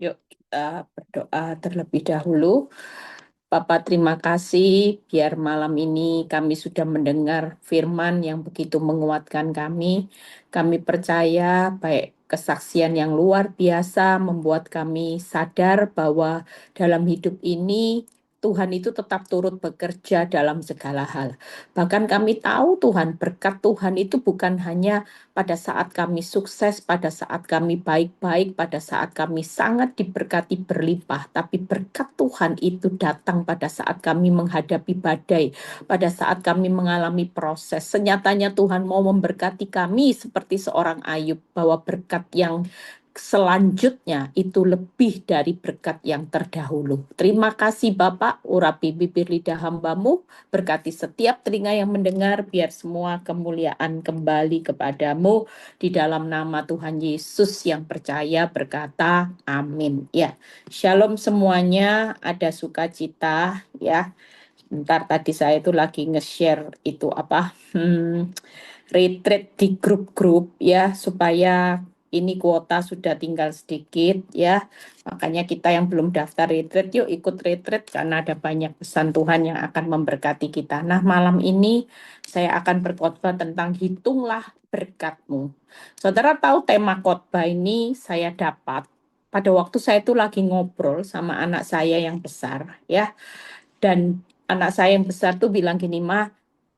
Yuk kita berdoa terlebih dahulu. Bapak, terima kasih biar malam ini kami sudah mendengar firman yang begitu menguatkan kami. Kami percaya baik kesaksian yang luar biasa membuat kami sadar bahwa dalam hidup ini Tuhan itu tetap turut bekerja dalam segala hal. Bahkan kami tahu Tuhan, berkat Tuhan itu bukan hanya pada saat kami sukses, pada saat kami baik-baik, pada saat kami sangat diberkati berlimpah, tapi berkat Tuhan itu datang pada saat kami menghadapi badai, pada saat kami mengalami proses. Senyatanya Tuhan mau memberkati kami seperti seorang Ayub, bahwa berkat yang selanjutnya itu lebih dari berkat yang terdahulu. Terima kasih Bapak, urapi bibir lidah hamba-Mu, berkati setiap telinga yang mendengar, biar semua kemuliaan kembali kepadamu. Di dalam nama Tuhan Yesus yang percaya berkata, amin. Ya, shalom semuanya, ada sukacita ya. Bentar, tadi saya itu lagi nge-share itu apa, retreat di grup-grup ya, supaya ini kuota sudah tinggal sedikit ya. Makanya kita yang belum daftar retreat, yuk ikut retreat karena ada banyak pesan Tuhan yang akan memberkati kita. Nah, malam ini saya akan berkhotbah tentang hitunglah berkatmu. Saudara tahu tema khotbah ini saya dapat pada waktu saya itu lagi ngobrol sama anak saya yang besar ya. Dan anak saya yang besar tuh bilang gini, "Ma,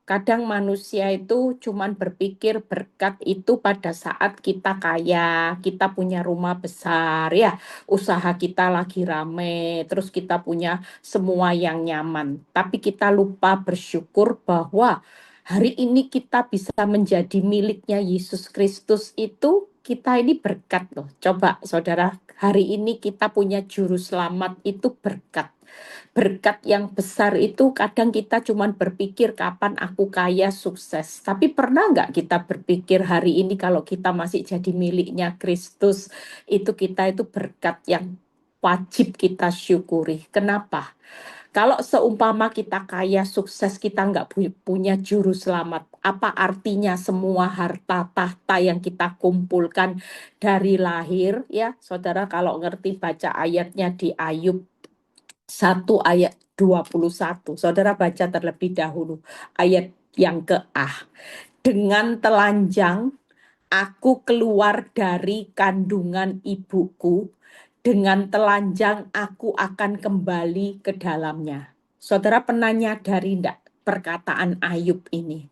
kadang manusia itu cuman berpikir berkat itu pada saat kita kaya, kita punya rumah besar, ya, usaha kita lagi rame, terus kita punya semua yang nyaman. Tapi kita lupa bersyukur bahwa hari ini kita bisa menjadi miliknya Yesus Kristus itu, kita ini berkat loh. Coba saudara, hari ini kita punya juru selamat itu berkat. Berkat yang besar itu kadang kita cuma berpikir kapan aku kaya sukses. Tapi pernah nggak kita berpikir hari ini kalau kita masih jadi miliknya Kristus, itu kita itu berkat yang wajib kita syukuri. Kenapa? Kalau seumpama kita kaya sukses, kita nggak punya juru selamat. Apa artinya semua harta tahta yang kita kumpulkan dari lahir? Ya, saudara kalau ngerti baca ayatnya di Ayub 1 ayat 21. Saudara baca terlebih dahulu ayat yang ke-A. Dengan telanjang aku keluar dari kandungan ibuku, dengan telanjang aku akan kembali ke dalamnya. Saudara pernah nyadari enggak perkataan Ayub ini?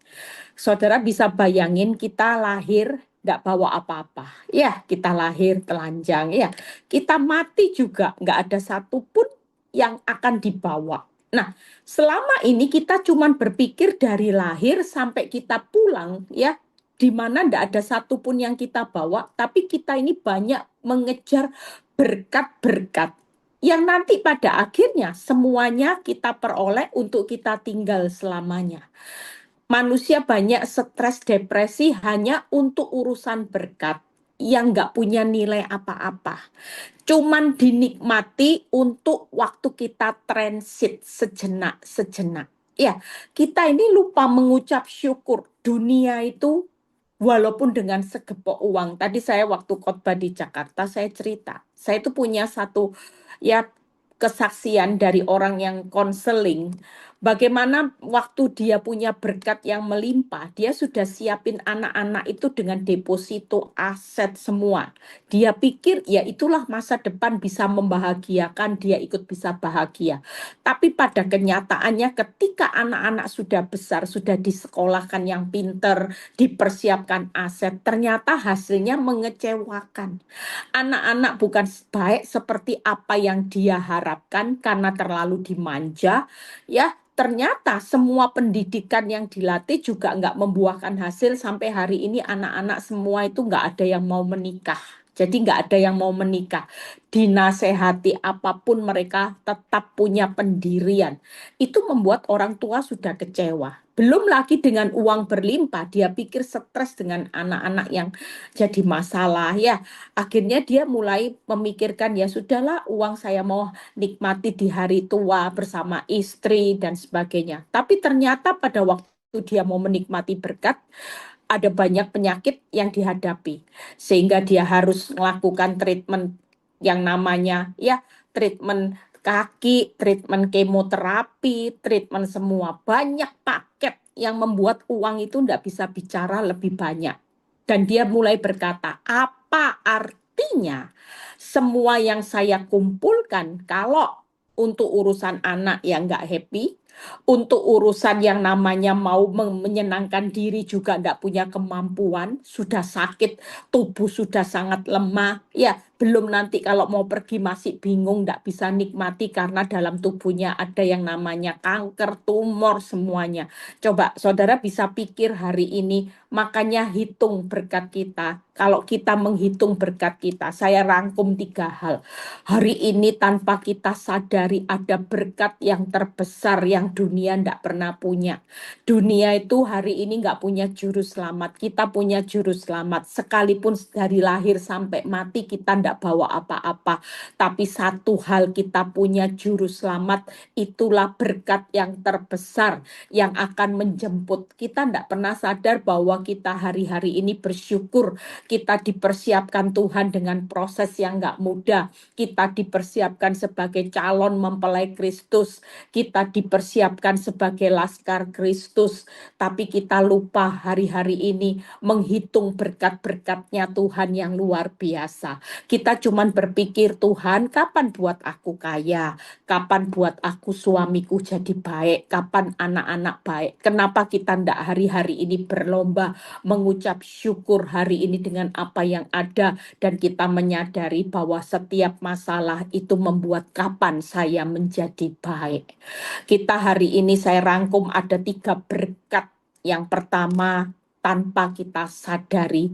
Saudara bisa bayangin kita lahir nggak bawa apa-apa. Ya, kita lahir telanjang. Ya, kita mati juga nggak ada satupun yang akan dibawa. Nah, selama ini kita cuma berpikir dari lahir sampai kita pulang, ya, di mana nggak ada satupun yang kita bawa, tapi kita ini banyak mengejar berkat-berkat yang nanti pada akhirnya semuanya kita peroleh untuk kita tinggal selamanya. Manusia banyak stres, depresi hanya untuk urusan berkat yang nggak punya nilai apa-apa. Cuman dinikmati untuk waktu kita transit sejenak-sejenak. Ya, kita ini lupa mengucap syukur. Dunia itu walaupun dengan segepok uang. Tadi saya waktu khotbah di Jakarta, saya cerita. Saya itu punya satu ya kesaksian dari orang yang konseling. Bagaimana waktu dia punya berkat yang melimpah, dia sudah siapin anak-anak itu dengan deposito aset semua. Dia pikir ya itulah masa depan bisa membahagiakan, dia ikut bisa bahagia. Tapi pada kenyataannya ketika anak-anak sudah besar, sudah disekolahkan yang pinter, dipersiapkan aset, ternyata hasilnya mengecewakan. Anak-anak bukan baik seperti apa yang dia harapkan karena terlalu dimanja, ya. Ternyata semua pendidikan yang dilatih juga nggak membuahkan hasil sampai hari ini anak-anak semua itu nggak ada yang mau menikah. Jadi nggak ada yang mau menikah. Dinasehati apapun mereka tetap punya pendirian. Itu membuat orang tua sudah kecewa. Belum lagi dengan uang berlimpah, dia pikir stres dengan anak-anak yang jadi masalah ya. Akhirnya dia mulai memikirkan ya sudahlah uang saya mau nikmati di hari tua bersama istri dan sebagainya. Tapi ternyata pada waktu dia mau menikmati berkat, ada banyak penyakit yang dihadapi. Sehingga dia harus melakukan treatment yang namanya ya treatment kaki, treatment kemoterapi, treatment semua. Banyak paket yang membuat uang itu enggak bisa bicara lebih banyak. Dan dia mulai berkata, apa artinya semua yang saya kumpulkan kalau untuk urusan anak yang nggak happy, untuk urusan yang namanya mau menyenangkan diri juga nggak punya kemampuan, sudah sakit, tubuh sudah sangat lemah, ya belum nanti kalau mau pergi masih bingung, nggak bisa nikmati karena dalam tubuhnya ada yang namanya kanker, tumor, semuanya. Coba saudara bisa pikir hari ini, makanya hitung berkat kita. Kalau kita menghitung berkat kita, saya rangkum 3 hal. Hari ini tanpa kita sadari ada berkat yang terbesar yang dunia tidak pernah punya. Dunia itu hari ini nggak punya juru selamat. Kita punya juru selamat. Sekalipun dari lahir sampai mati kita tidak bawa apa-apa. Tapi satu hal kita punya juru selamat. Itulah berkat yang terbesar yang akan menjemput. Kita tidak pernah sadar bahwa kita hari-hari ini bersyukur. Kita dipersiapkan Tuhan dengan proses yang nggak mudah. Kita dipersiapkan sebagai calon mempelai Kristus, kita dipersiapkan sebagai laskar Kristus, tapi kita lupa hari-hari ini menghitung berkat-berkatnya Tuhan yang luar biasa. Kita cuman berpikir, Tuhan kapan buat aku kaya, kapan buat aku suamiku jadi baik, kapan anak-anak baik. Kenapa kita ndak hari-hari ini berlomba mengucap syukur hari ini dengan apa yang ada, dan kita menyadari bahwa setiap masalah itu membuat kapan saya menjadi baik. Kita hari ini saya rangkum ada 3 berkat. Yang pertama, tanpa kita sadari,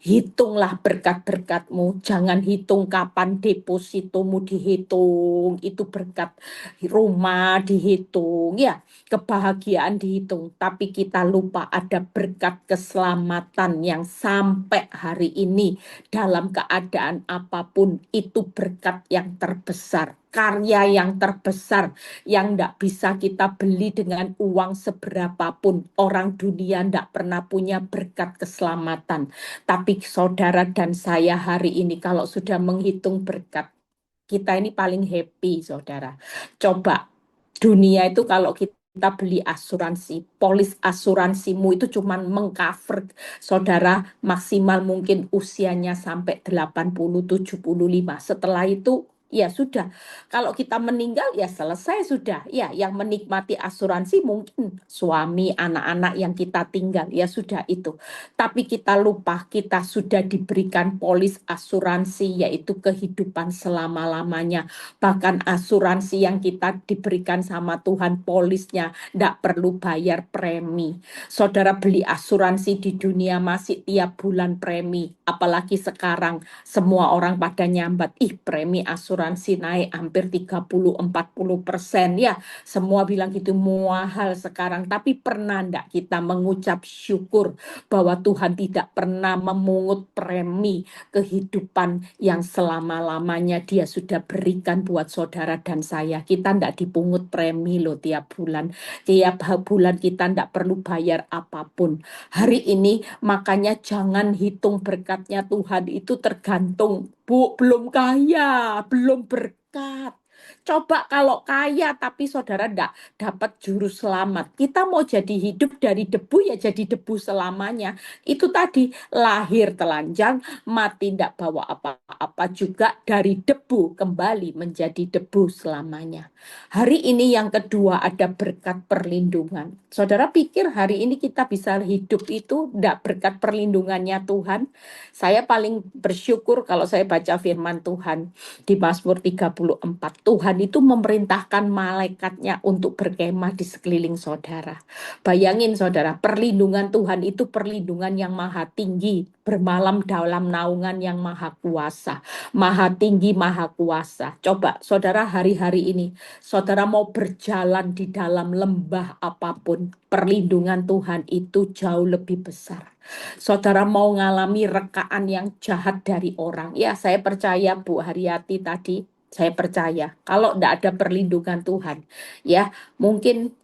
hitunglah berkat-berkatmu. Jangan hitung kapan depositomu dihitung, itu berkat. Rumah dihitung, ya kebahagiaan dihitung. Tapi kita lupa ada berkat keselamatan yang sampai hari ini dalam keadaan apapun, itu berkat yang terbesar, karya yang terbesar yang tidak bisa kita beli dengan uang seberapapun. Orang dunia tidak pernah punya berkat keselamatan. Tapi saudara dan saya hari ini kalau sudah menghitung berkat, kita ini paling happy, saudara. Coba, dunia itu kalau kita beli asuransi, polis asuransimu itu cuma mengcover saudara maksimal mungkin usianya sampai 80, 75. Setelah itu ya sudah, kalau kita meninggal ya selesai sudah. Ya, yang menikmati asuransi mungkin suami, anak-anak yang kita tinggal, ya sudah itu. Tapi kita lupa kita sudah diberikan polis asuransi yaitu kehidupan selama-lamanya. Bahkan asuransi yang kita diberikan sama Tuhan polisnya tidak perlu bayar premi. Saudara beli asuransi di dunia masih tiap bulan premi. Apalagi sekarang semua orang pada nyambat, ih premi asuransi naik hampir 30-40%. Ya, semua bilang gitu mahal sekarang. Tapi pernah enggak kita mengucap syukur bahwa Tuhan tidak pernah memungut premi kehidupan yang selama-lamanya dia sudah berikan buat saudara dan saya. Kita enggak dipungut premi loh tiap bulan. Tiap bulan kita enggak perlu bayar apapun. Hari ini makanya jangan hitung berkatnya Tuhan itu tergantung. Bu, belum kaya, belum berkat. Coba kalau kaya tapi saudara enggak dapat juru selamat. Kita mau jadi hidup dari debu ya jadi debu selamanya. Itu tadi lahir telanjang, mati tidak bawa apa-apa juga dari debu kembali menjadi debu selamanya. Hari ini yang kedua ada berkat perlindungan. Saudara pikir hari ini kita bisa hidup itu tidak berkat perlindungannya Tuhan? Saya paling bersyukur kalau saya baca firman Tuhan di Mazmur 34. Tuhan itu memerintahkan malaikatnya untuk berkemah di sekeliling saudara. Bayangin saudara, perlindungan Tuhan itu perlindungan yang maha tinggi, bermalam dalam naungan yang maha kuasa. Maha tinggi, maha kuasa. Coba saudara hari-hari ini, saudara mau berjalan di dalam lembah apapun, perlindungan Tuhan itu jauh lebih besar. Saudara mau ngalami rekaan yang jahat dari orang. Ya, saya percaya Bu Haryati tadi, saya percaya kalau tidak ada perlindungan Tuhan, ya mungkin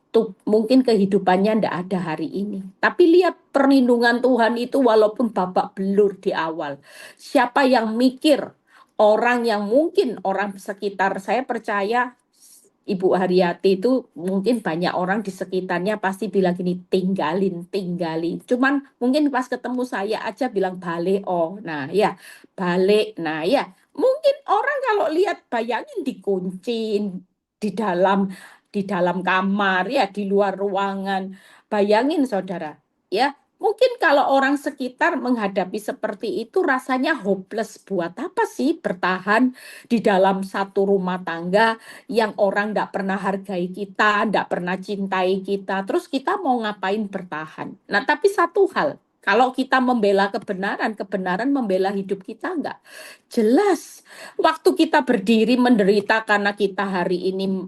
kehidupannya tidak ada hari ini. Tapi lihat perlindungan Tuhan itu walaupun babak belur di awal. Siapa yang mikir Orang yang mungkin orang sekitar saya percaya Ibu Haryati itu mungkin banyak orang di sekitarnya pasti bilang gini, "Tinggalin, tinggalin." Cuman mungkin pas ketemu saya aja bilang, "Balik, oh." Nah, ya, balik. Nah, ya, mungkin orang kalau lihat bayangin dikunci di dalam kamar, ya, di luar ruangan. Bayangin Saudara, ya, mungkin kalau orang sekitar menghadapi seperti itu rasanya hopeless. Buat apa sih bertahan di dalam satu rumah tangga yang orang nggak pernah hargai kita, nggak pernah cintai kita, terus kita mau ngapain bertahan? Nah, tapi satu hal, kalau kita membela kebenaran, kebenaran membela hidup kita nggak? Jelas. Waktu kita berdiri menderita karena kita hari ini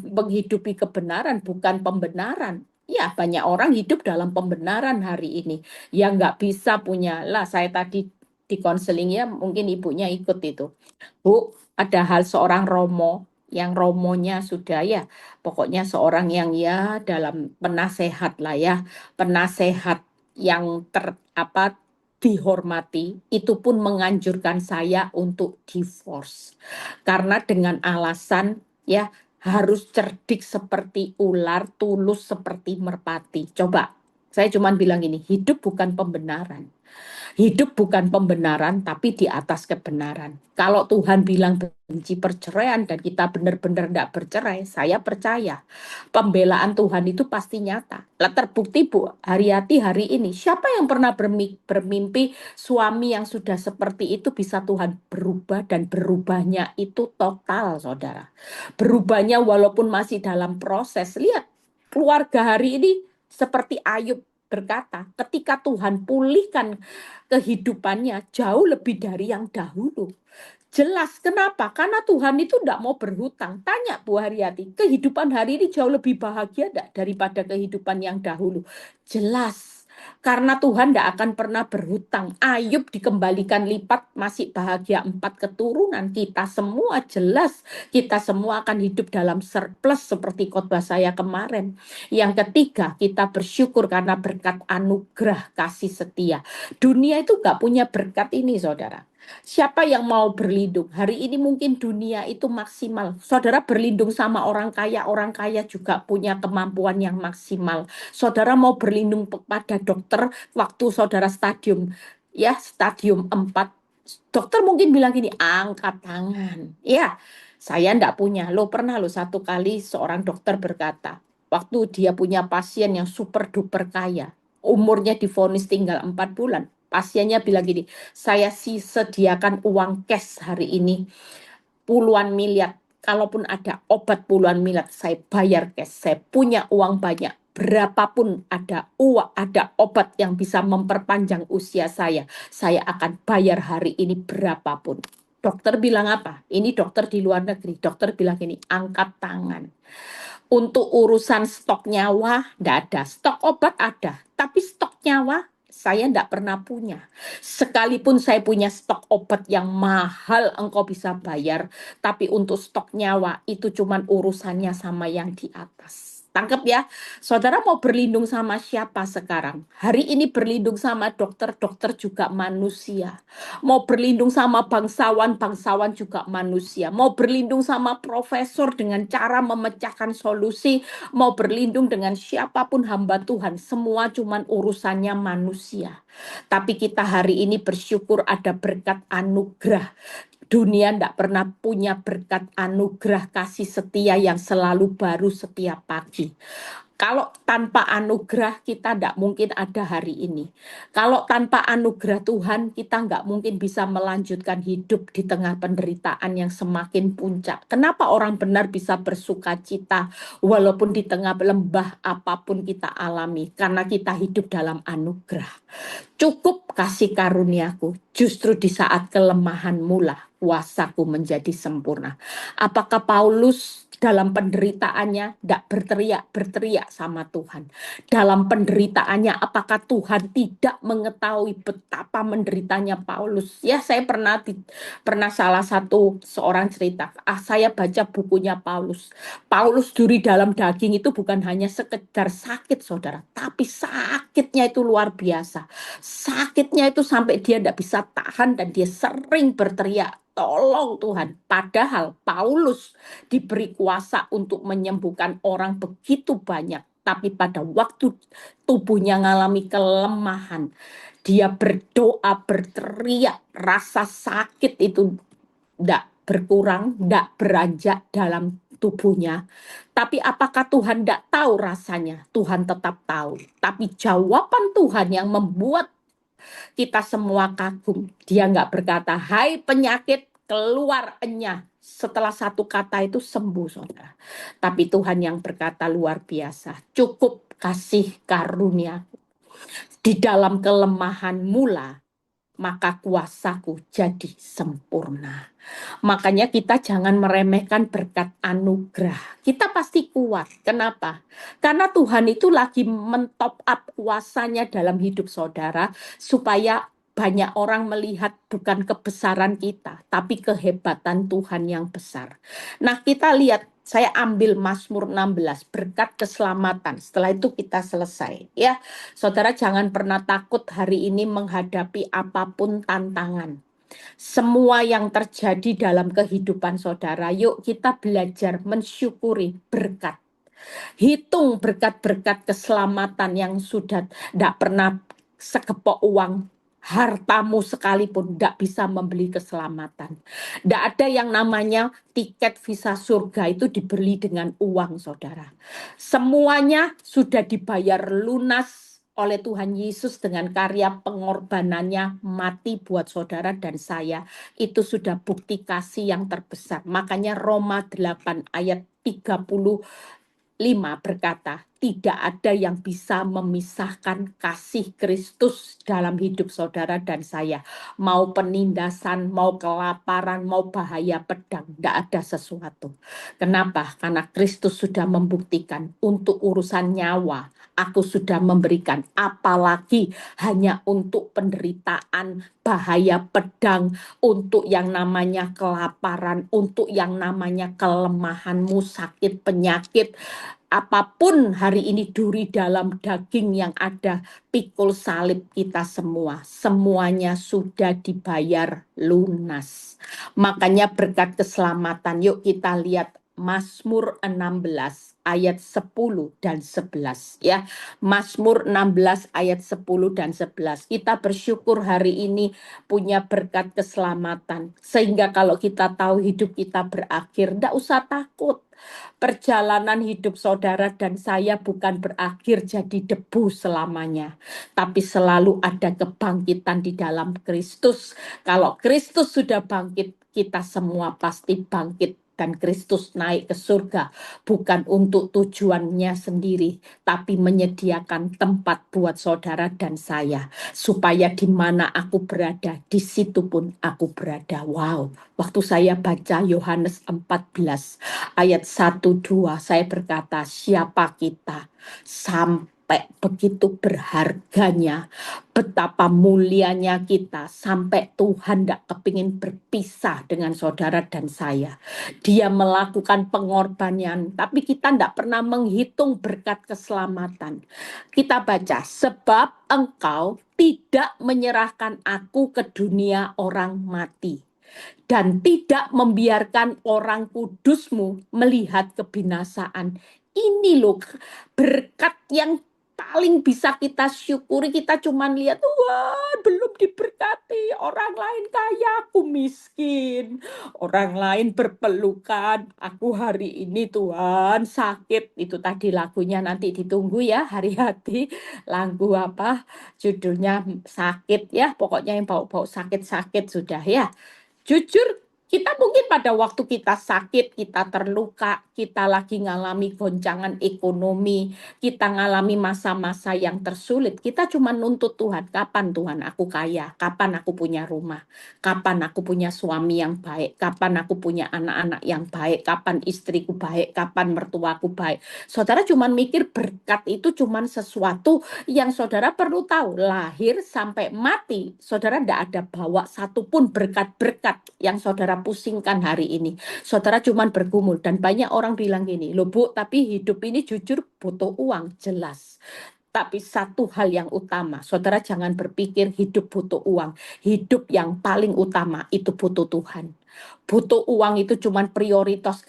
menghidupi kebenaran, bukan pembenaran. Ya, banyak orang hidup dalam pembenaran hari ini. Yang nggak bisa punya, lah saya tadi di konseling ya, mungkin ibunya ikut itu. Bu, ada hal seorang Romo, yang Romonya sudah ya, pokoknya seorang yang ya dalam penasehat lah ya, penasehat yang dihormati, itu pun menganjurkan saya untuk divorce. Karena dengan alasan ya harus cerdik seperti ular, tulus seperti merpati. Coba, saya cuma bilang ini, hidup bukan pembenaran. Hidup bukan pembenaran, tapi di atas kebenaran. Kalau Tuhan bilang benci perceraian dan kita benar-benar tidak bercerai, saya percaya pembelaan Tuhan itu pasti nyata. Lah terbukti Bu Haryati hari ini, siapa yang pernah bermimpi suami yang sudah seperti itu bisa Tuhan berubah dan berubahnya itu total, Saudara. Berubahnya walaupun masih dalam proses. Lihat, keluarga hari ini seperti Ayub berkata, ketika Tuhan pulihkan kehidupannya jauh lebih dari yang dahulu. Jelas, kenapa? Karena Tuhan itu tidak mau berhutang. Tanya Bu Haryati, kehidupan hari ini jauh lebih bahagia tidak daripada kehidupan yang dahulu? Jelas, karena Tuhan tidak akan pernah berhutang. Ayub dikembalikan lipat, masih bahagia 4 keturunan. Kita semua jelas, kita semua akan hidup dalam surplus seperti khotbah saya kemarin. Yang ketiga, kita bersyukur karena berkat anugerah kasih setia. Dunia itu nggak punya berkat ini, Saudara. Siapa yang mau berlindung? Hari ini mungkin dunia itu maksimal. Saudara berlindung sama orang kaya juga punya kemampuan yang maksimal. Saudara mau berlindung pada dokter waktu saudara stadium 4. Dokter mungkin bilang gini, angkat tangan. Ya, saya enggak punya. Pernah satu kali seorang dokter berkata, waktu dia punya pasien yang super duper kaya, umurnya divonis tinggal 4 bulan. Pasiennya bilang gini, saya sediakan uang cash hari ini puluhan miliar. Kalaupun ada obat puluhan miliar, saya bayar cash. Saya punya uang banyak. Berapapun ada uang, ada obat yang bisa memperpanjang usia saya akan bayar hari ini berapapun. Dokter bilang apa? Ini dokter di luar negeri. Dokter bilang ini, angkat tangan. Untuk urusan stok nyawa, enggak ada. Stok obat ada, tapi stok nyawa saya enggak pernah punya. Sekalipun saya punya stok obat yang mahal engkau bisa bayar, tapi untuk stok nyawa itu cuman urusannya sama yang di atas. Tangkep ya, saudara mau berlindung sama siapa sekarang? Hari ini berlindung sama dokter juga manusia. Mau berlindung sama bangsawan juga manusia. Mau berlindung sama profesor dengan cara memecahkan solusi. Mau berlindung dengan siapapun hamba Tuhan. Semua cuman urusannya manusia. Tapi kita hari ini bersyukur ada berkat anugerah. Dunia tidak pernah punya berkat anugerah kasih setia yang selalu baru setiap pagi. Kalau tanpa anugerah kita tidak mungkin ada hari ini. Kalau tanpa anugerah Tuhan kita nggak mungkin bisa melanjutkan hidup di tengah penderitaan yang semakin puncak. Kenapa orang benar bisa bersuka cita walaupun di tengah lembah apapun kita alami? Karena kita hidup dalam anugerah. Cukup kasih karuniaku, justru di saat kelemahan mula kuasaku menjadi sempurna. Apakah Paulus dalam penderitaannya tidak berteriak sama Tuhan? Dalam penderitaannya apakah Tuhan tidak mengetahui betapa menderitanya Paulus? Ya, saya pernah salah satu seorang cerita, saya baca bukunya Paulus. Paulus duri dalam daging itu bukan hanya sekedar sakit, Saudara, tapi sakitnya itu luar biasa. Sakitnya itu sampai dia tidak bisa tahan dan dia sering berteriak tolong Tuhan. Padahal Paulus diberi kuasa untuk menyembuhkan orang begitu banyak. Tapi pada waktu tubuhnya mengalami kelemahan, dia berdoa, berteriak, rasa sakit itu tidak berkurang, tidak beranjak dalam tubuhnya. Tapi apakah Tuhan tidak tahu rasanya? Tuhan tetap tahu. Tapi jawaban Tuhan yang membuat kita semua kagum. Dia nggak berkata, hai penyakit, keluar enyah. Setelah satu kata itu sembuh, saudara. Tapi Tuhan yang berkata luar biasa, cukup kasih karunia di dalam kelemahan mula, maka kuasaku jadi sempurna. Makanya kita jangan meremehkan berkat anugerah. Kita pasti kuat. Kenapa? Karena Tuhan itu lagi mentop up kuasanya dalam hidup saudara, supaya banyak orang melihat bukan kebesaran kita, tapi kehebatan Tuhan yang besar. Nah, kita lihat, saya ambil Mazmur 16, berkat keselamatan. Setelah itu kita selesai. Ya, saudara jangan pernah takut hari ini menghadapi apapun tantangan. Semua yang terjadi dalam kehidupan saudara, yuk kita belajar mensyukuri berkat. Hitung berkat-berkat keselamatan yang sudah tidak pernah sekepok uang, hartamu sekalipun tidak bisa membeli keselamatan. Tidak ada yang namanya tiket visa surga itu dibeli dengan uang, saudara. Semuanya sudah dibayar lunas oleh Tuhan Yesus dengan karya pengorbanannya mati buat saudara dan saya. Itu sudah bukti kasih yang terbesar. Makanya Roma 8 ayat 35 berkata, tidak ada yang bisa memisahkan kasih Kristus dalam hidup saudara dan saya. Mau penindasan, mau kelaparan, mau bahaya pedang, tidak ada sesuatu. Kenapa? Karena Kristus sudah membuktikan untuk urusan nyawa, aku sudah memberikan, apalagi hanya untuk penderitaan, bahaya pedang, untuk yang namanya kelaparan, untuk yang namanya kelemahanmu, sakit, penyakit, apapun hari ini duri dalam daging yang ada, pikul salib kita semua. Semuanya sudah dibayar lunas. Makanya berkat keselamatan, yuk kita lihat Mazmur 16 ayat 10 dan 11 ya. Mazmur 16 ayat 10 dan 11. Kita bersyukur hari ini punya berkat keselamatan. Sehingga kalau kita tahu hidup kita berakhir, tidak usah takut. Perjalanan hidup saudara dan saya bukan berakhir jadi debu selamanya, tapi selalu ada kebangkitan di dalam Kristus. Kalau Kristus sudah bangkit, kita semua pasti bangkit. Dan Kristus naik ke surga bukan untuk tujuannya sendiri, tapi menyediakan tempat buat saudara dan saya, supaya di mana aku berada, di situ pun aku berada. Wow, waktu saya baca Yohanes 14 ayat 1-2, saya berkata, siapa kita sampai begitu berharganya, betapa mulianya kita, sampai Tuhan tidak kepingin berpisah dengan saudara dan saya. Dia melakukan pengorbanan, tapi kita tidak pernah menghitung berkat keselamatan. Kita baca, sebab engkau tidak menyerahkan aku ke dunia orang mati, dan tidak membiarkan orang kudusmu melihat kebinasaan. Ini loh berkat yang paling bisa kita syukuri. Kita cuma lihat, wah belum diberkati, orang lain kaya, aku miskin. Orang lain berpelukan, aku hari ini Tuhan sakit. Itu tadi lagunya, nanti ditunggu ya hari hati. Lagu apa? Judulnya sakit ya, pokoknya yang bau-bau sakit-sakit sudah ya. Jujur, kita mungkin pada waktu kita sakit, kita terluka, kita lagi ngalami goncangan ekonomi, kita ngalami masa-masa yang tersulit, kita cuma nuntut Tuhan, kapan Tuhan aku kaya, kapan aku punya rumah, kapan aku punya suami yang baik, kapan aku punya anak-anak yang baik, kapan istriku baik, kapan mertuaku baik. Saudara cuma mikir berkat itu cuma sesuatu yang saudara perlu tahu, lahir sampai mati, saudara tidak ada bawa satupun berkat-berkat yang saudara pusingkan hari ini. Saudara cuma bergumul, dan banyak orang bilang gini, loh Bu, tapi hidup ini jujur butuh uang, jelas. Tapi satu hal yang utama, saudara jangan berpikir hidup butuh uang. Hidup yang paling utama itu butuh Tuhan. Butuh uang itu cuma prioritas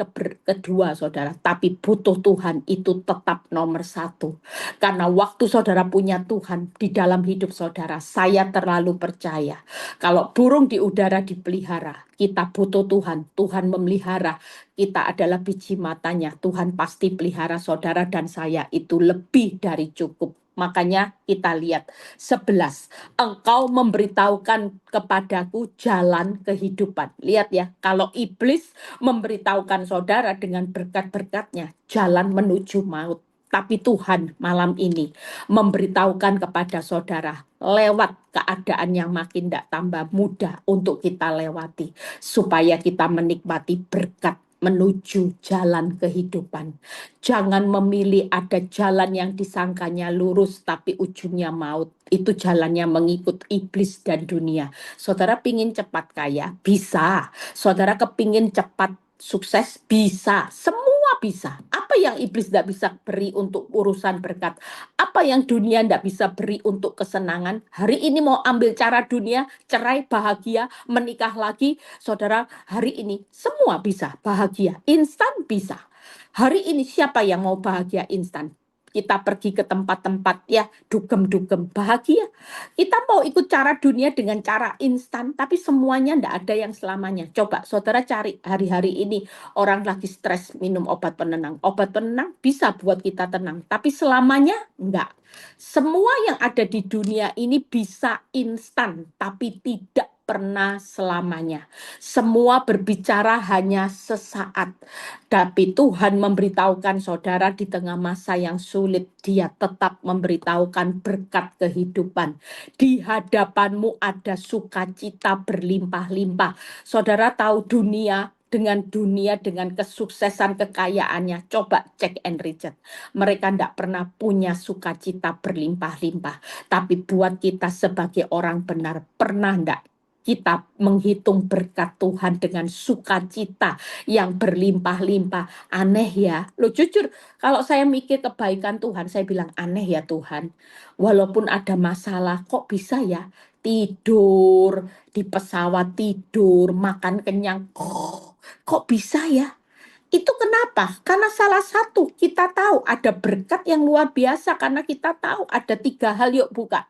kedua, saudara. Tapi butuh Tuhan itu tetap nomor satu. Karena waktu saudara punya Tuhan di dalam hidup saudara, saya terlalu percaya. Kalau burung di udara dipelihara, kita butuh Tuhan. Tuhan memelihara. Kita adalah biji matanya. Tuhan pasti pelihara saudara dan saya itu lebih dari cukup. Makanya kita lihat 11. Engkau memberitahukan kepadaku jalan kehidupan. Lihat ya, kalau iblis memberitahukan saudara dengan berkat-berkatnya, jalan menuju maut. Tapi Tuhan malam ini memberitahukan kepada saudara lewat keadaan yang makin tidak tambah mudah untuk kita lewati. Supaya kita menikmati berkat menuju jalan kehidupan. Jangan memilih ada jalan yang disangkanya lurus tapi ujungnya maut. Itu jalannya mengikut iblis dan dunia. Saudara pingin cepat kaya? Bisa. Saudara kepingin cepat sukses? Bisa. Semua bisa. Apa yang iblis tidak bisa beri untuk urusan berkat? Apa yang dunia tidak bisa beri untuk kesenangan? Hari ini mau ambil cara dunia, cerai, bahagia, menikah lagi. Saudara, hari ini semua bisa bahagia. Instan bisa. Hari ini siapa yang mau bahagia instan? Kita pergi ke tempat-tempat ya dugem-dugem bahagia. Kita mau ikut cara dunia dengan cara instan, tapi semuanya ndak ada yang selamanya. Coba saudara cari hari-hari ini orang lagi stres minum obat penenang. Obat penenang bisa buat kita tenang, tapi selamanya enggak. Semua yang ada di dunia ini bisa instan, tapi tidak pernah selamanya. Semua berbicara hanya sesaat. Tapi Tuhan memberitahukan saudara di tengah masa yang sulit, Dia tetap memberitahukan berkat kehidupan. Di hadapanmu ada sukacita berlimpah-limpah. Saudara tahu dunia dengan kesuksesan kekayaannya. Coba cek and recheck. Mereka tidak pernah punya sukacita berlimpah-limpah. Tapi buat kita sebagai orang benar, pernah tidak kita menghitung berkat Tuhan dengan sukacita yang berlimpah-limpah? Aneh ya. Loh jujur, kalau saya mikir kebaikan Tuhan, saya bilang aneh ya Tuhan. Walaupun ada masalah, kok bisa ya? Tidur, di pesawat tidur, makan kenyang. Kok bisa ya? Itu kenapa? Karena salah satu kita tahu ada berkat yang luar biasa karena kita tahu ada 3 hal. Yuk buka.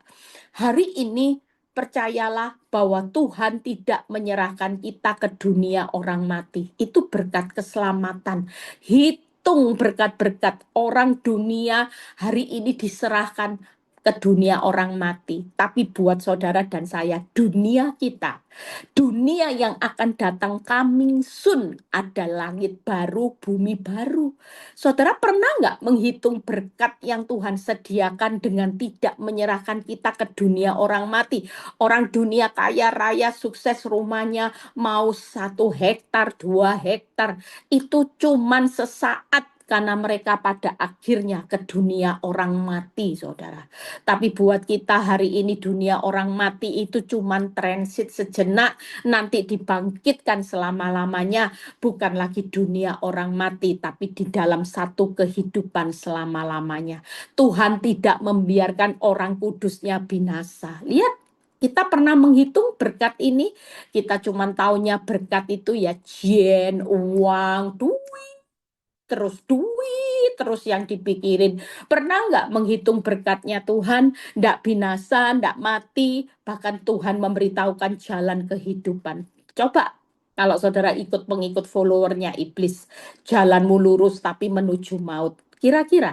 Hari ini percayalah bahwa Tuhan tidak menyerahkan kita ke dunia orang mati. Itu berkat keselamatan. Hitung berkat-berkat orang dunia hari ini diserahkan ke dunia orang mati. Tapi buat saudara dan saya, dunia kita, dunia yang akan datang coming soon, ada langit baru, bumi baru. Saudara pernah nggak menghitung berkat yang Tuhan sediakan dengan tidak menyerahkan kita ke dunia orang mati? Orang dunia kaya raya, sukses, rumahnya mau 1 hektar, 2 hektar. Itu cuman sesaat karena mereka pada akhirnya ke dunia orang mati, saudara. Tapi buat kita hari ini dunia orang mati itu cuman transit sejenak, nanti dibangkitkan selama-lamanya. Bukan lagi dunia orang mati, tapi di dalam satu kehidupan selama-lamanya. Tuhan tidak membiarkan orang kudusnya binasa. Lihat, kita pernah menghitung berkat ini, kita cuma taunya berkat itu ya jen, uang, duit, terus yang dipikirin. Pernah nggak menghitung berkatnya Tuhan, nggak binasa, nggak mati, bahkan Tuhan memberitahukan jalan kehidupan. Coba, kalau saudara ikut pengikut followernya iblis, jalanmu lurus tapi menuju maut. Kira-kira,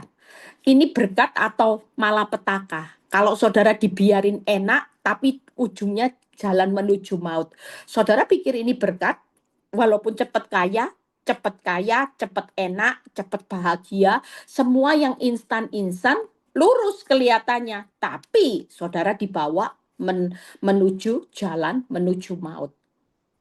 ini berkat atau malapetaka? Kalau saudara dibiarin enak, tapi ujungnya jalan menuju maut. Saudara pikir ini berkat, walaupun cepat kaya, cepat enak, cepat bahagia, semua yang instan-instan, lurus kelihatannya. Tapi saudara dibawa menuju jalan, menuju maut.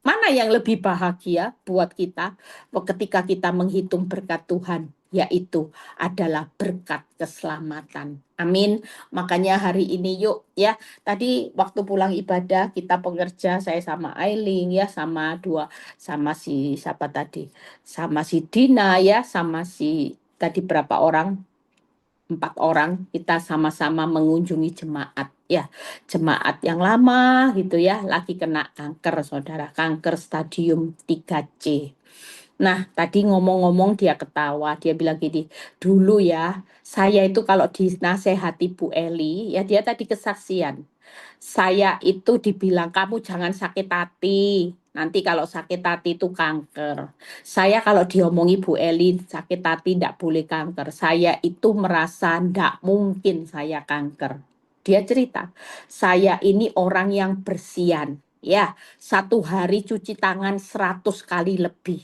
Mana yang lebih bahagia buat kita ketika kita menghitung berkat Tuhan? Yaitu adalah berkat keselamatan. Amin. Makanya hari ini yuk ya. Tadi waktu pulang ibadah kita pengerja, saya sama Aileen ya, sama si siapa tadi? Sama si Dina ya, sama si tadi berapa orang? 4 orang kita sama-sama mengunjungi jemaat ya, jemaat yang lama gitu ya, lagi kena kanker saudara, kanker stadium 3C. Nah, tadi ngomong-ngomong dia ketawa, dia bilang gini, dulu ya, saya itu kalau dinasehati Bu Eli, ya dia tadi kesaksian. Saya itu dibilang, kamu jangan sakit hati, nanti kalau sakit hati itu kanker. Saya kalau diomongi Bu Eli, sakit hati tidak boleh kanker. Saya itu merasa tidak mungkin saya kanker. Dia cerita, saya ini orang yang bersihan. Ya, 1 hari cuci tangan 100 kali lebih.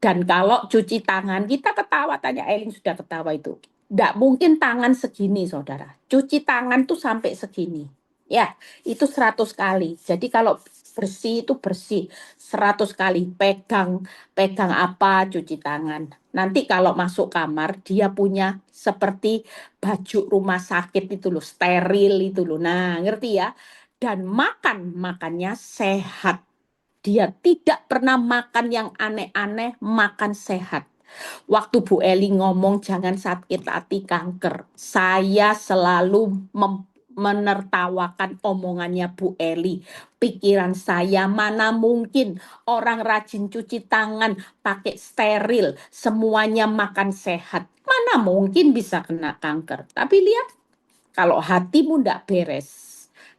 Dan kalau cuci tangan, kita ketawa, tanya Elin sudah ketawa itu. Tidak mungkin tangan segini, saudara. Cuci tangan tuh sampai segini. Ya, itu 100 kali. Jadi kalau bersih itu bersih 100 kali. Pegang, pegang apa, cuci tangan. Nanti kalau masuk kamar, dia punya seperti baju rumah sakit itu loh, steril itu loh. Nah, ngerti ya? Dan makannya sehat. Dia tidak pernah makan yang aneh-aneh, makan sehat. Waktu Bu Eli ngomong jangan sakit hati kanker, saya selalu menertawakan omongannya Bu Eli. Pikiran saya, mana mungkin orang rajin cuci tangan, pakai steril, semuanya makan sehat. Mana mungkin bisa kena kanker. Tapi lihat, kalau hatimu tidak beres,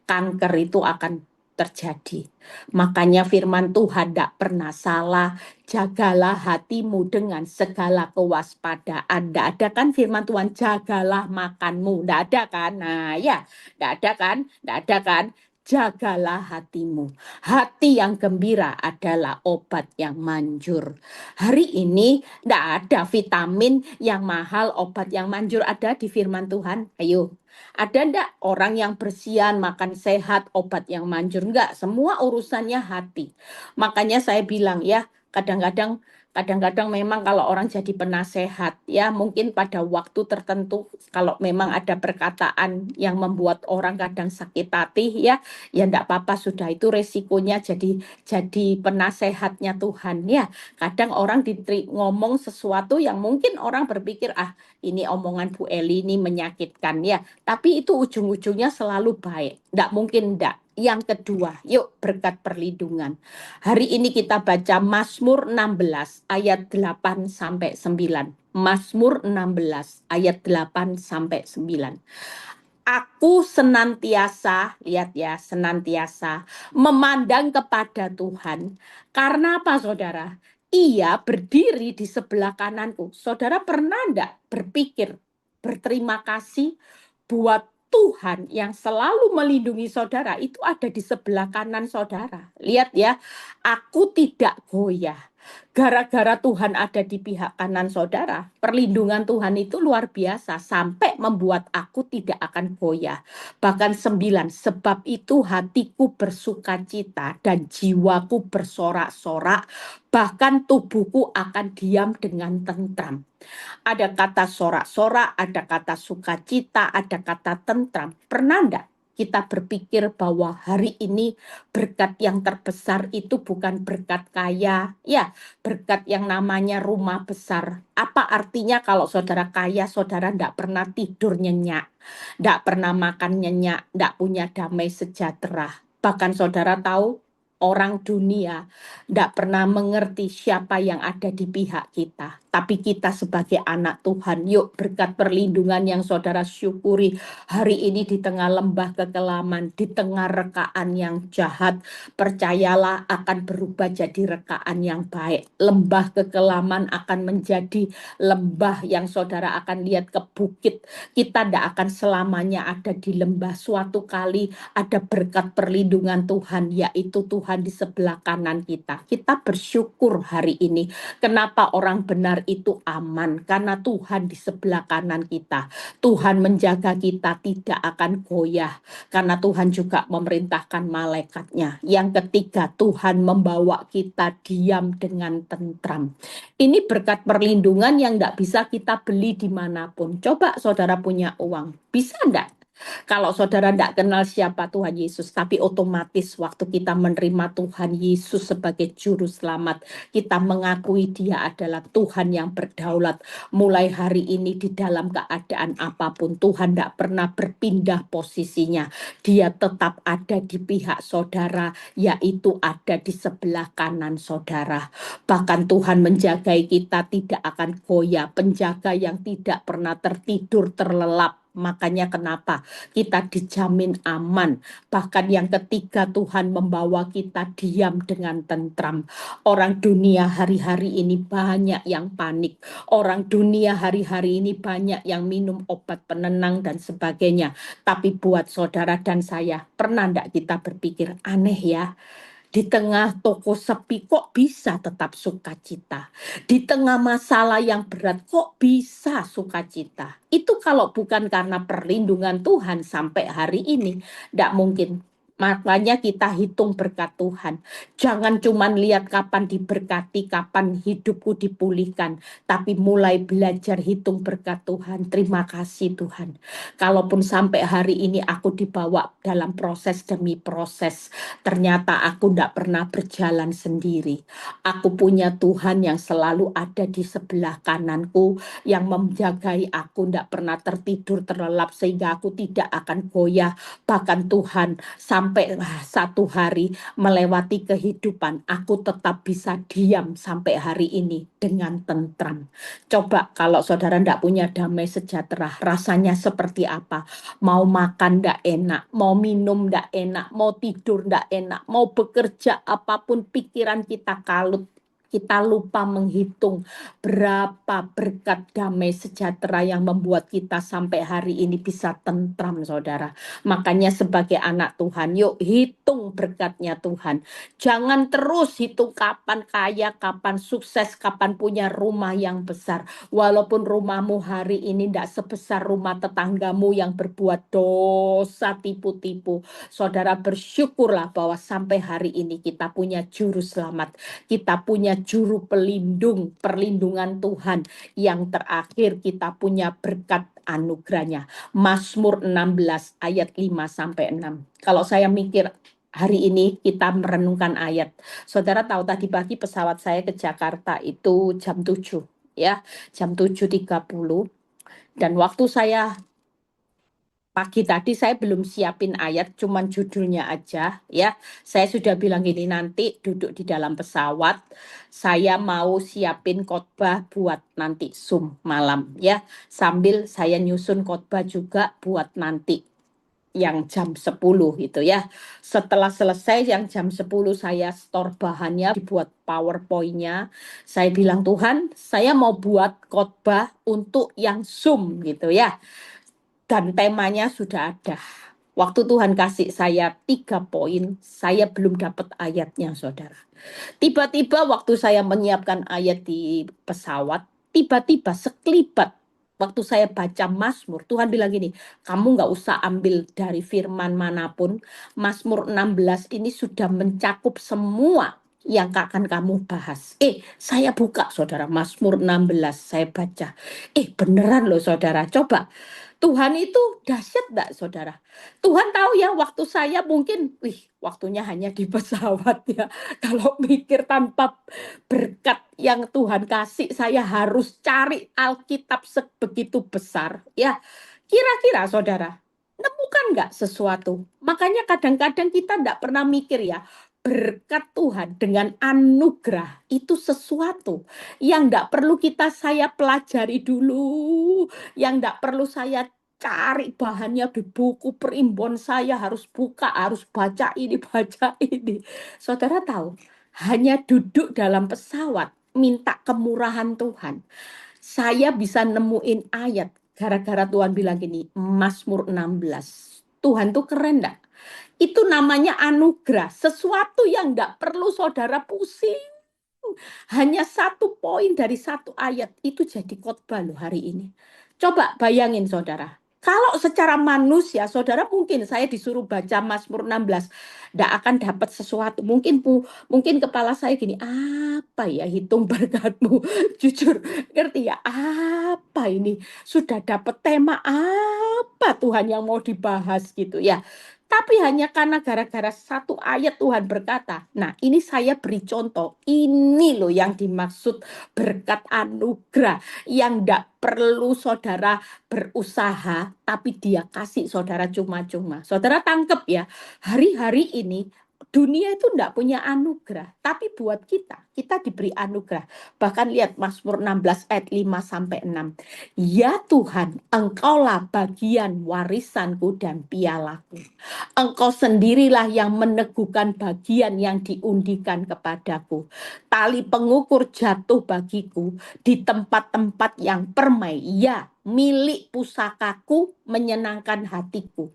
kanker itu akan terjadi. Makanya firman Tuhan tidak pernah salah. Jagalah hatimu dengan segala kewaspadaan. Tidak ada kan firman Tuhan, jagalah makanmu. Tidak ada kan? Nah ya, tidak ada kan? Tidak ada kan? Jagalah hatimu. Hati yang gembira adalah obat yang manjur. Hari ini tidak ada vitamin yang mahal, obat yang manjur ada di firman Tuhan. Ayo, ada ndak orang yang bersihan, makan sehat, obat yang manjur? Enggak, semua urusannya hati. Makanya saya bilang ya, kadang-kadang memang kalau orang jadi penasehat, ya mungkin pada waktu tertentu kalau memang ada perkataan yang membuat orang kadang sakit hati, ya enggak apa-apa, sudah itu resikonya jadi penasehatnya Tuhan ya. Kadang orang ngomong sesuatu yang mungkin orang berpikir, ah ini omongan Bu Eli ini menyakitkan ya. Tapi itu ujung-ujungnya selalu baik. Tidak mungkin tidak. Yang kedua, yuk berkat perlindungan. Hari ini kita baca Mazmur 16 ayat 8 sampai 9. Mazmur 16 ayat 8 sampai 9. Aku senantiasa, lihat ya, senantiasa memandang kepada Tuhan. Karena apa, saudara? Ia berdiri di sebelah kananku. Saudara pernah enggak berpikir, berterima kasih buat Tuhan yang selalu melindungi saudara, itu ada di sebelah kanan saudara. Lihat ya, aku tidak goyah. Gara-gara Tuhan ada di pihak kanan saudara, perlindungan Tuhan itu luar biasa sampai membuat aku tidak akan goyah. Bahkan 9, sebab itu hatiku bersukacita dan jiwaku bersorak-sorak, bahkan tubuhku akan diam dengan tentram. Ada kata sorak-sorak, ada kata sukacita, ada kata tentram. Pernah enggak kita berpikir bahwa hari ini berkat yang terbesar itu bukan berkat kaya, ya, berkat yang namanya rumah besar. Apa artinya kalau saudara kaya, saudara enggak pernah tidur nyenyak, enggak pernah makan nyenyak, enggak punya damai sejahtera. Bahkan saudara tahu, orang dunia tidak pernah mengerti siapa yang ada di pihak kita. Tapi kita sebagai anak Tuhan, yuk berkat perlindungan yang saudara syukuri hari ini di tengah lembah kekelaman, di tengah rekaan yang jahat, percayalah akan berubah jadi rekaan yang baik. Lembah kekelaman akan menjadi lembah yang saudara akan lihat ke bukit. Kita tidak akan selamanya ada di lembah. Suatu kali ada berkat perlindungan Tuhan, yaitu Tuhan di sebelah kanan kita. Kita bersyukur hari ini. Kenapa orang benar itu aman? Karena Tuhan di sebelah kanan kita. Tuhan menjaga kita tidak akan goyah. Karena Tuhan juga memerintahkan malaikatnya. Yang ketiga, Tuhan membawa kita diam dengan tentram. Ini berkat perlindungan yang tidak bisa kita beli dimanapun. Coba saudara punya uang, bisa enggak? Kalau saudara tidak kenal siapa Tuhan Yesus, tapi otomatis waktu kita menerima Tuhan Yesus sebagai juru selamat, kita mengakui dia adalah Tuhan yang berdaulat. Mulai hari ini di dalam keadaan apapun, Tuhan tidak pernah berpindah posisinya. Dia tetap ada di pihak saudara, yaitu ada di sebelah kanan saudara. Bahkan Tuhan menjagai kita tidak akan goyah, penjaga yang tidak pernah tertidur terlelap. Makanya kenapa kita dijamin aman. Bahkan yang ketiga, Tuhan membawa kita diam dengan tentram. Orang dunia hari-hari ini banyak yang panik. Orang dunia hari-hari ini banyak yang minum obat penenang dan sebagainya. Tapi buat saudara dan saya, pernah enggak kita berpikir aneh ya? Di tengah toko sepi kok bisa tetap sukacita. Di tengah masalah yang berat kok bisa sukacita. Itu kalau bukan karena perlindungan Tuhan sampai hari ini, tidak mungkin. Makanya kita hitung berkat Tuhan. Jangan cuma lihat kapan diberkati, kapan hidupku dipulihkan. Tapi mulai belajar hitung berkat Tuhan. Terima kasih Tuhan. Kalaupun sampai hari ini aku dibawa dalam proses demi proses, ternyata aku tidak pernah berjalan sendiri. Aku punya Tuhan yang selalu ada di sebelah kananku, yang menjagai aku tidak pernah tertidur terlelap sehingga aku tidak akan goyah. Bahkan Tuhan sampai satu hari melewati kehidupan, aku tetap bisa diam sampai hari ini dengan tentram. Coba kalau saudara tidak punya damai sejahtera, rasanya seperti apa? Mau makan ndak enak, mau minum ndak enak, mau tidur ndak enak, mau bekerja apapun pikiran kita kalut. Kita lupa menghitung berapa berkat damai sejahtera yang membuat kita sampai hari ini bisa tentram, saudara. Makanya sebagai anak Tuhan, yuk hitung berkatnya Tuhan. Jangan terus hitung kapan kaya, kapan sukses, kapan punya rumah yang besar. Walaupun rumahmu hari ini tidak sebesar rumah tetanggamu yang berbuat dosa tipu-tipu, saudara bersyukurlah bahwa sampai hari ini kita punya juru selamat, kita punya juru pelindung, perlindungan Tuhan. Yang terakhir kita punya berkat anugerahnya. Mazmur 16 ayat 5-6. Kalau saya mikir hari ini kita merenungkan ayat. Saudara tahu tadi pagi pesawat saya ke Jakarta itu jam 7 ya, jam 7.30. Dan waktu saya pagi tadi saya belum siapin ayat, cuman judulnya aja ya. Saya sudah bilang gini, nanti duduk di dalam pesawat, saya mau siapin khotbah buat nanti Zoom malam ya. Sambil saya nyusun khotbah juga buat nanti yang jam 10 gitu ya. Setelah selesai yang jam 10 saya store bahannya, dibuat PowerPoint-nya. Saya bilang, Tuhan, saya mau buat khotbah untuk yang Zoom gitu ya. Dan temanya sudah ada. Waktu Tuhan kasih saya 3 poin, saya belum dapat ayatnya, saudara. Tiba-tiba waktu saya menyiapkan ayat di pesawat, tiba-tiba sekelibat waktu saya baca Mazmur, Tuhan bilang gini, kamu nggak usah ambil dari firman manapun, Mazmur 16 ini sudah mencakup semua yang akan kamu bahas. Saya buka saudara, Mazmur 16, saya baca. Beneran loh saudara, coba. Tuhan itu dahsyat enggak saudara? Tuhan tahu ya waktu saya mungkin, waktunya hanya di pesawat ya. Kalau mikir tanpa berkat yang Tuhan kasih, saya harus cari Alkitab sebegitu besar ya. Kira-kira saudara, nemukan nggak sesuatu? Makanya kadang-kadang kita nggak pernah mikir ya, berkat Tuhan dengan anugerah itu sesuatu yang nggak perlu saya pelajari dulu, yang nggak perlu saya cari bahannya di buku primbon, saya harus buka, harus baca ini, baca ini. Saudara tahu, hanya duduk dalam pesawat, minta kemurahan Tuhan. Saya bisa nemuin ayat, gara-gara Tuhan bilang gini, Mazmur 16. Tuhan tuh keren enggak? Itu namanya anugerah, sesuatu yang enggak perlu saudara pusing. Hanya 1 poin dari 1 ayat, itu jadi khotbah loh hari ini. Coba bayangin saudara. Kalau secara manusia, saudara, mungkin saya disuruh baca Mazmur 16, nggak akan dapat sesuatu. Mungkin kepala saya gini, apa ya hitung berkatmu? Jujur, ngerti ya? Apa ini? Sudah dapat tema apa Tuhan yang mau dibahas gitu ya? Tapi hanya karena gara-gara satu ayat Tuhan berkata, nah ini saya beri contoh, ini loh yang dimaksud berkat anugerah, yang nggak perlu saudara berusaha, tapi dia kasih saudara cuma-cuma. Saudara tangkep ya, hari-hari ini dunia itu enggak punya anugerah, tapi buat kita diberi anugerah. Bahkan lihat Mazmur 16 ayat 5 sampai 6. Ya Tuhan, Engkaulah bagian warisanku dan pialaku. Engkau sendirilah yang meneguhkan bagian yang diundikan kepadaku. Tali pengukur jatuh bagiku di tempat-tempat yang permai. Ya, milik pusakaku menyenangkan hatiku.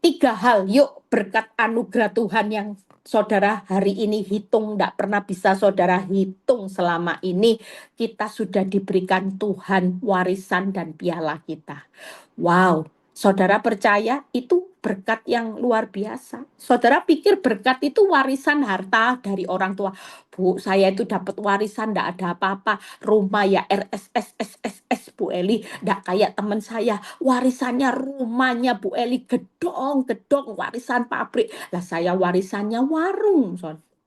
3 hal, yuk berkat anugerah Tuhan yang saudara hari ini hitung, tidak pernah bisa saudara hitung selama ini. Kita sudah diberikan Tuhan warisan dan piala kita. Wow, saudara percaya itu berkat yang luar biasa. Saudara pikir berkat itu warisan harta dari orang tua. Bu, saya itu dapat warisan, tidak ada apa-apa. Rumah ya RSSSSS Bu Eli, tidak kayak teman saya. Warisannya rumahnya Bu Eli, gedong-gedong, warisan pabrik. Lah saya warisannya warung.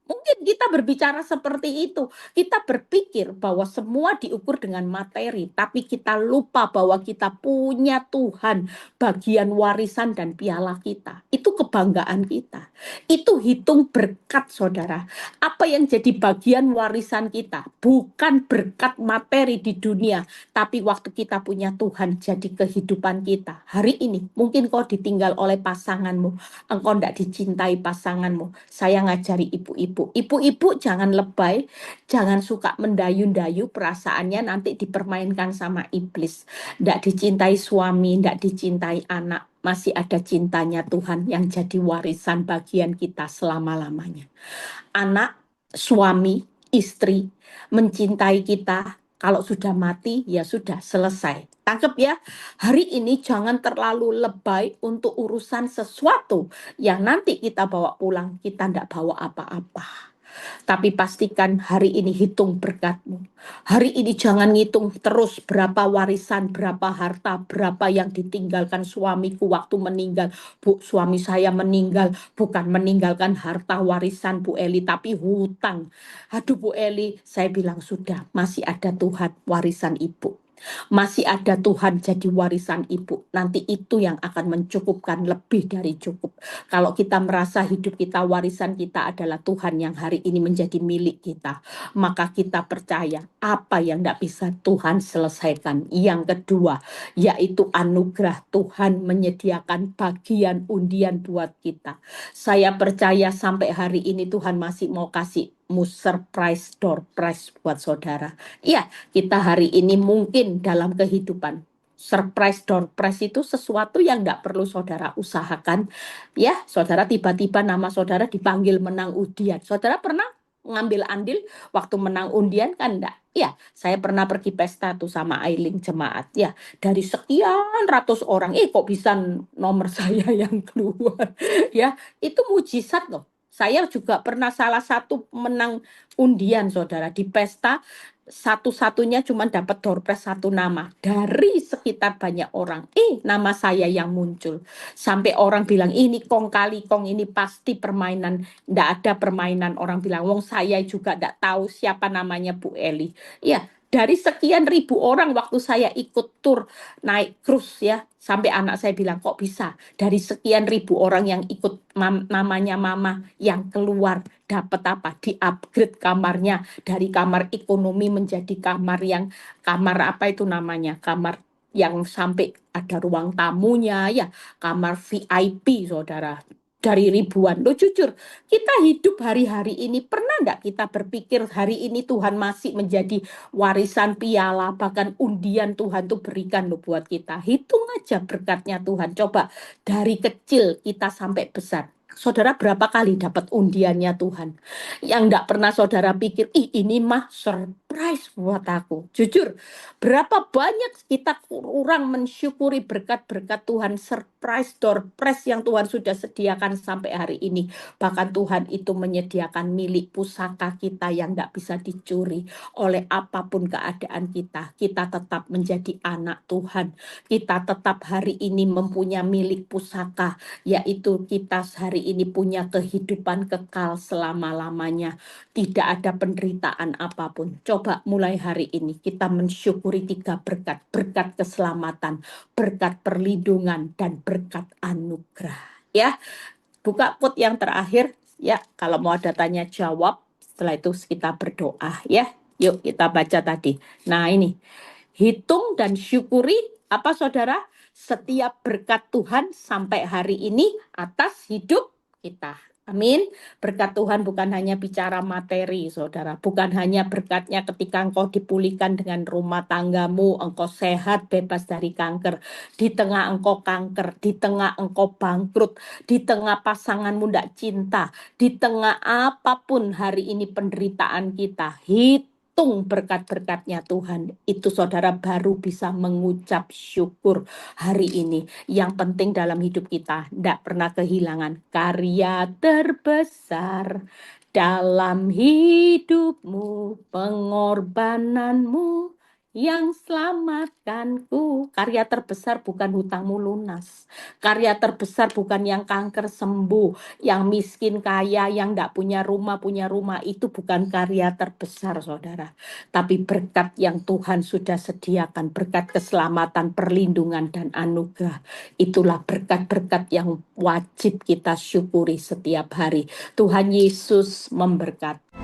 Mungkin kita berbicara seperti itu. Kita berpikir bahwa semua diukur dengan materi, tapi kita lupa bahwa kita punya Tuhan, bagian warisan dan piala kita. Itu kebanggaan kita. Itu hitung berkat, saudara. Apa yang jadi bagian warisan kita? Bukan berkat materi di dunia, tapi waktu kita punya Tuhan jadi kehidupan kita. Hari ini mungkin kau ditinggal oleh pasanganmu, engkau tidak dicintai pasanganmu. Saya ngajari ibu-ibu jangan lebay, jangan suka mendayu-dayu perasaannya nanti dipermainkan sama iblis. Tidak dicintai suami, tidak dicintai anak, masih ada cintanya Tuhan yang jadi warisan bagian kita selama-lamanya. Anak, suami, istri mencintai kita, kalau sudah mati ya sudah selesai. Tangkep ya, hari ini jangan terlalu lebay untuk urusan sesuatu yang nanti kita bawa pulang, kita tidak bawa apa-apa. Tapi pastikan hari ini hitung berkatmu. Hari ini jangan ngitung terus berapa warisan, berapa harta, berapa yang ditinggalkan suamiku waktu meninggal. Bu, suami saya meninggal, bukan meninggalkan harta warisan Bu Eli, tapi hutang. Aduh Bu Eli, saya bilang sudah, masih ada Tuhan warisan ibu. Masih ada Tuhan jadi warisan ibu. Nanti itu yang akan mencukupkan lebih dari cukup. Kalau kita merasa hidup kita, warisan kita adalah Tuhan yang hari ini menjadi milik kita, maka kita percaya apa yang tidak bisa Tuhan selesaikan. Yang kedua, yaitu anugerah Tuhan menyediakan bagian undian buat kita. Saya percaya sampai hari ini Tuhan masih mau kasih surprise door prize buat saudara. Iya, kita hari ini mungkin dalam kehidupan surprise door prize itu sesuatu yang tidak perlu saudara usahakan. Ya, saudara tiba-tiba nama saudara dipanggil menang undian. Saudara pernah ngambil andil waktu menang undian kan enggak? Ya, saya pernah pergi pesta tuh sama Ailing jemaat. Ya, dari sekian ratus orang, kok bisa nomor saya yang keluar. Ya, itu mujizat loh. Saya juga pernah salah satu menang undian, saudara, di pesta satu-satunya cuma dapat door prize 1 nama dari sekitar banyak orang. Nama saya yang muncul. Sampai orang bilang ini kong kali kong, ini pasti permainan. Nggak ada permainan. Orang bilang, wong saya juga nggak tahu siapa namanya Bu Eli. Ya, dari sekian ribu orang waktu saya ikut tur naik cruise ya, sampai anak saya bilang kok bisa dari sekian ribu orang yang ikut namanya mama yang keluar dapat apa, di upgrade kamarnya dari kamar ekonomi menjadi kamar apa itu namanya, kamar yang sampai ada ruang tamunya ya, kamar VIP saudara, dari ribuan. Loh jujur, kita hidup hari-hari ini, pernah enggak kita berpikir hari ini Tuhan masih menjadi warisan piala, bahkan undian Tuhan tuh berikan loh buat kita. Hitung aja berkatnya Tuhan. Coba dari kecil kita sampai besar. Saudara berapa kali dapat undiannya Tuhan? Yang enggak pernah saudara pikir, ih ini mah surprise buat aku. Jujur, berapa banyak kita kurang mensyukuri berkat-berkat Tuhan, surprise, door prize yang Tuhan sudah sediakan sampai hari ini. Bahkan Tuhan itu menyediakan milik pusaka kita yang enggak bisa dicuri oleh apapun keadaan kita. Kita tetap menjadi anak Tuhan. Kita tetap hari ini mempunyai milik pusaka, yaitu kita hari ini punya kehidupan kekal selama-lamanya. Tidak ada penderitaan apapun. Coba mulai hari ini kita mensyukuri 3 berkat. Berkat keselamatan, berkat perlindungan, dan berkat anugerah. Ya, buka put yang terakhir. Ya, kalau mau ada tanya jawab, setelah itu kita berdoa ya. Yuk kita baca tadi. Nah ini, hitung dan syukuri apa saudara? Setiap berkat Tuhan sampai hari ini atas hidup kita. Amin. Berkat Tuhan bukan hanya bicara materi, saudara. Bukan hanya berkatnya ketika engkau dipulihkan dengan rumah tanggamu, engkau sehat, bebas dari kanker. Di tengah engkau kanker, di tengah engkau bangkrut, di tengah pasanganmu tidak cinta, di tengah apapun hari ini penderitaan kita, hitung berkat-berkatnya Tuhan. Itu saudara baru bisa mengucap syukur hari ini. Yang penting dalam hidup kita, tidak pernah kehilangan karya terbesar dalam hidupmu, pengorbananmu yang selamatkanku. Karya terbesar bukan hutangmu lunas. Karya terbesar bukan yang kanker sembuh, yang miskin kaya, yang tidak punya rumah, itu bukan karya terbesar, saudara. Tapi berkat yang Tuhan sudah sediakan, berkat keselamatan, perlindungan, dan anugerah. Itulah berkat-berkat yang wajib kita syukuri setiap hari. Tuhan Yesus memberkati.